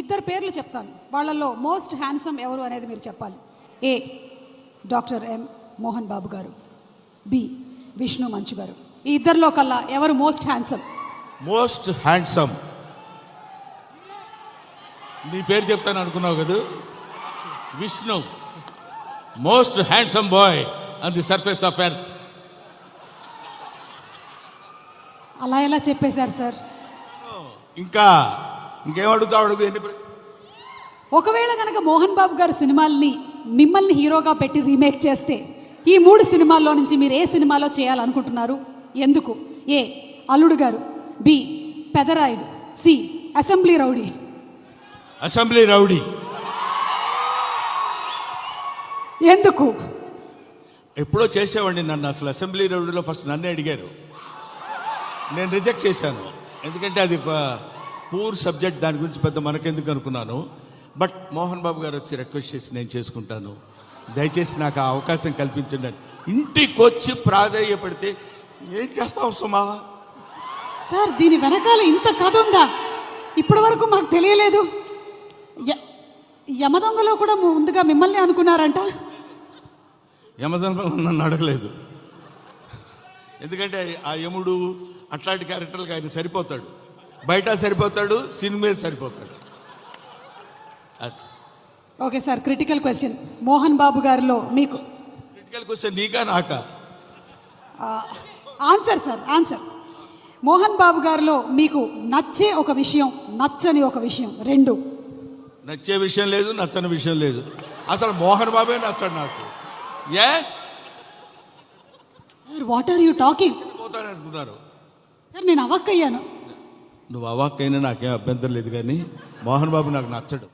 ఇద్దరు పేర్లు చెప్తాను, వాళ్ళల్లో మోస్ట్ హ్యాండ్సమ్ ఎవరు అనేది మీరు చెప్పాలి. ఏ డాక్టర్ ఎం మోహన్ బాబు గారు, బి విష్ణు మంచు గారు. ఈ ఇద్దరిలో కల్లా ఎవరు మోస్ట్ హ్యాండ్సమ్? మోస్ట్ హ్యాండ్సమ్ నీ పేరు చెప్తాను అనుకున్నావు కదా, Vishnu. Most handsome boy on the surface of earth. అలా ఎలా చెప్పేశారు సార్? ఇంకేం అడుగుతావు అడుగు. ఒకవేళ కనుక మోహన్ బాబు గారు సినిమాల్ని మిమ్మల్ని హీరోగా పెట్టి రీమేక్ చేస్తే ఈ 3 సినిమాల్లో నుంచి మీరు ఏ సినిమాలో చేయాలనుకుంటున్నారు? ఎందుకు? A Alludu Garu, B Pedarayudu, C assembly rowdy. Assembly rowdy. ఎందుకు? ఎప్పుడో చేసేవాడిని నన్ను. అసలు అసెంబ్లీ రౌడీలో ఫస్ట్ నన్నే అడిగారు, నేను రిజెక్ట్ చేశాను. ఎందుకంటే అది పూర్ సబ్జెక్ట్, దాని గురించి పెద్ద మనకెందుకు అనుకున్నాను. బట్ మోహన్ బాబు గారు వచ్చి రిక్వెస్ట్ చేసి నేను చేసుకుంటాను, దయచేసి నాకు ఆ అవకాశం కల్పించండి. ఇంటికి వచ్చి ప్రాధేయపడితే ఏం చేస్తావు సుమా? సార్ దీని వెనకాల ఇంత కథ ఉందా? ఇప్పటి వరకు మాకు తెలియలేదు. యమదొంగలో కూడా ముందుగా మిమ్మల్ని అనుకున్నారంట. యమదొంగ నన్ను అడగలేదు, ఎందుకంటే ఆ యముడు అట్లాంటి క్యారెక్టర్లకు ఆయన సరిపోతాడు. బయట సరిపోతాడు, సినిమా సరిపోతాడు. Okay sir, critical question. Mohan Babu గారిలో మీకు క్రిటికల్ క్వశ్చన్ నీకా నాకా? Answer sir, answer. Mohan Babu గారిలో మీకు నచ్చే ఒక విషయం, నచ్చని ఒక విషయం, రెండు. నచ్చే విషయం లేదు, నచ్చని విషయం లేదు. అసలు మోహన్ బాబే నచ్చడు నాకు. Yes sir, what are you talking? పోతాను అనుకున్నారు సార్, నేను అవాక్కయ్యాను. నువ్వు అవాక్కైనా నాకేం అభ్యంతరం లేదు, కానీ మోహన్ బాబు నాకు నచ్చడు.